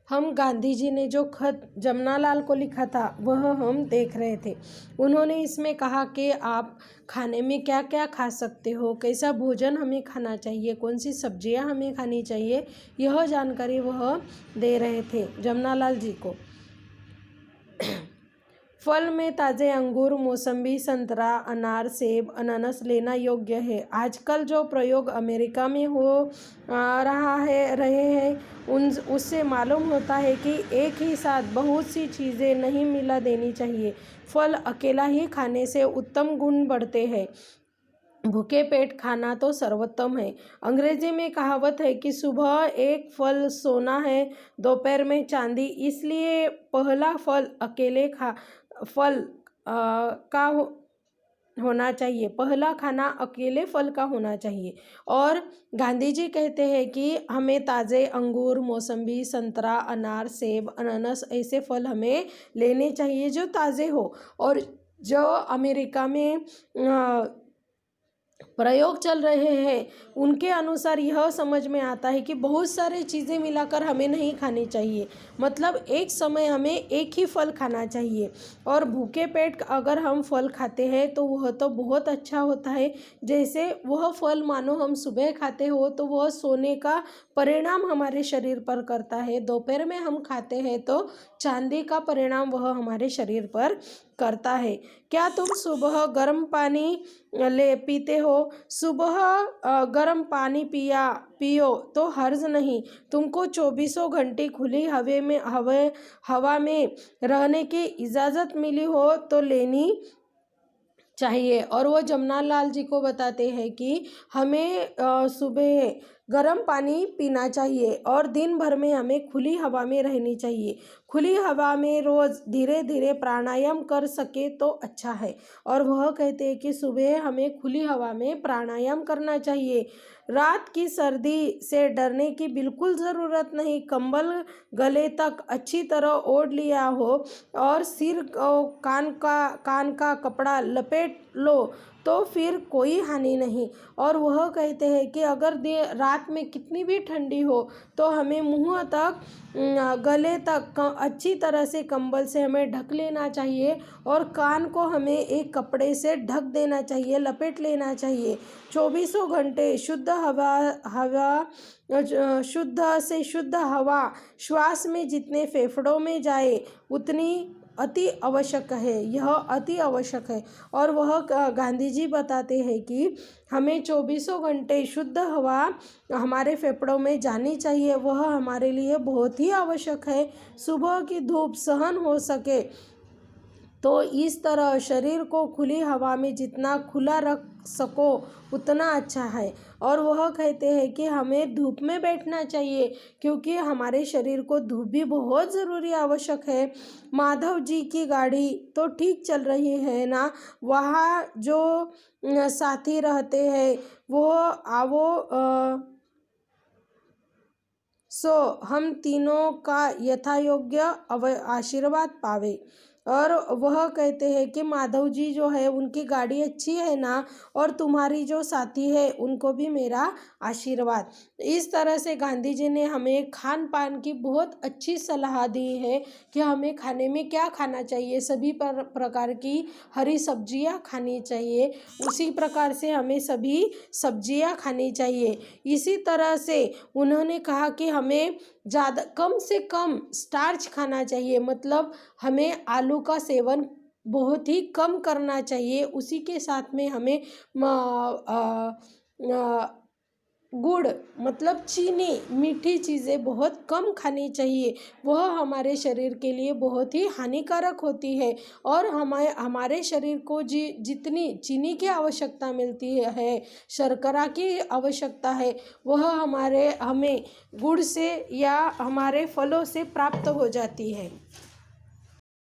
हम गांधी जी ने जो खत जमनालाल को लिखा था वह हम देख रहे थे। उन्होंने इसमें कहा कि आप खाने में क्या क्या खा सकते हो, कैसा भोजन हमें खाना चाहिए, कौन सी सब्जियां हमें खानी चाहिए, यह जानकारी वह दे रहे थे जमनालाल जी को। फल में ताज़े अंगूर, मौसम्बी, संतरा, अनार, सेब, अनानास लेना योग्य है। आजकल जो प्रयोग अमेरिका में हो रहे हैं उससे मालूम होता है कि एक ही साथ बहुत सी चीज़ें नहीं मिला देनी चाहिए। फल अकेला ही खाने से उत्तम गुण बढ़ते हैं। भूखे पेट खाना तो सर्वोत्तम है। अंग्रेजी में कहावत है कि सुबह एक फल सोना है, दोपहर में चांदी। इसलिए पहला फल अकेले फल का होना चाहिए। पहला खाना अकेले फल का होना चाहिए। और गांधी जी कहते हैं कि हमें ताज़े अंगूर, मौसम्बी, संतरा, अनार, सेब, अनानास ऐसे फल हमें लेने चाहिए जो ताज़े हो। और जो अमेरिका में प्रयोग चल रहे हैं उनके अनुसार यह समझ में आता है कि बहुत सारी चीज़ें मिलाकर हमें नहीं खानी चाहिए। मतलब एक समय हमें एक ही फल खाना चाहिए। और भूखे पेट अगर हम फल खाते हैं तो वह तो बहुत अच्छा होता है। जैसे वह फल मानो हम सुबह खाते हो तो वह सोने का परिणाम हमारे शरीर पर करता है। दोपहर में हम खाते हैं तो चांदी का परिणाम वह हमारे शरीर पर करता है। क्या तुम सुबह गर्म पानी पीते हो? सुबह गर्म पानी पियो तो हर्ज नहीं। तुमको 24 घंटे खुली हवा में रहने की इजाज़त मिली हो तो लेनी चाहिए। और वो जमनालाल जी को बताते हैं कि हमें सुबह गर्म पानी पीना चाहिए और दिन भर में हमें खुली हवा में रहनी चाहिए। खुली हवा में रोज़ धीरे धीरे प्राणायाम कर सके तो अच्छा है। और वह कहते हैं कि सुबह हमें खुली हवा में प्राणायाम करना चाहिए। रात की सर्दी से डरने की बिल्कुल ज़रूरत नहीं। कंबल गले तक अच्छी तरह ओढ़ लिया हो और सिर कान का कपड़ा लपेट लो तो फिर कोई हानि नहीं। और वह कहते हैं कि अगर रात में कितनी भी ठंडी हो तो हमें मुंह तक गले तक अच्छी तरह से कंबल से हमें ढक लेना चाहिए और कान को हमें एक कपड़े से ढक देना चाहिए, लपेट लेना चाहिए। 24 घंटे शुद्ध से शुद्ध हवा श्वास में जितने फेफड़ों में जाए उतनी अति आवश्यक है। यह अति आवश्यक है। और वह गांधी जी बताते हैं कि हमें 24 घंटे शुद्ध हवा हमारे फेफड़ों में जानी चाहिए। वह हमारे लिए बहुत ही आवश्यक है। सुबह की धूप सहन हो सके तो इस तरह शरीर को खुली हवा में जितना खुला रख सको उतना अच्छा है। और वह कहते हैं कि हमें धूप में बैठना चाहिए क्योंकि हमारे शरीर को धूप भी बहुत ज़रूरी आवश्यक है। माधव जी की गाड़ी तो ठीक चल रही है ना? वहाँ जो साथी रहते हैं वो सो हम तीनों का यथायोग्य आशीर्वाद पावे। और वह कहते हैं कि माधव जी जो है उनकी गाड़ी अच्छी है ना, और तुम्हारी जो साथी है उनको भी मेरा आशीर्वाद। इस तरह से गांधी जी ने हमें खान पान की बहुत अच्छी सलाह दी है कि हमें खाने में क्या खाना चाहिए। सभी प्रकार की हरी सब्जियां खानी चाहिए। उसी प्रकार से हमें सभी सब्जियां खानी चाहिए। इसी तरह से उन्होंने कहा कि हमें ज़्यादा कम से कम स्टार्च खाना चाहिए। मतलब हमें आलू का सेवन बहुत ही कम करना चाहिए। उसी के साथ में हमें गुड़ मतलब चीनी, मीठी चीज़ें बहुत कम खानी चाहिए। वह हमारे शरीर के लिए बहुत ही हानिकारक होती है। और हमारे शरीर को जितनी चीनी की आवश्यकता मिलती है, शर्करा की आवश्यकता है, वह हमें गुड़ से या हमारे फलों से प्राप्त हो जाती है।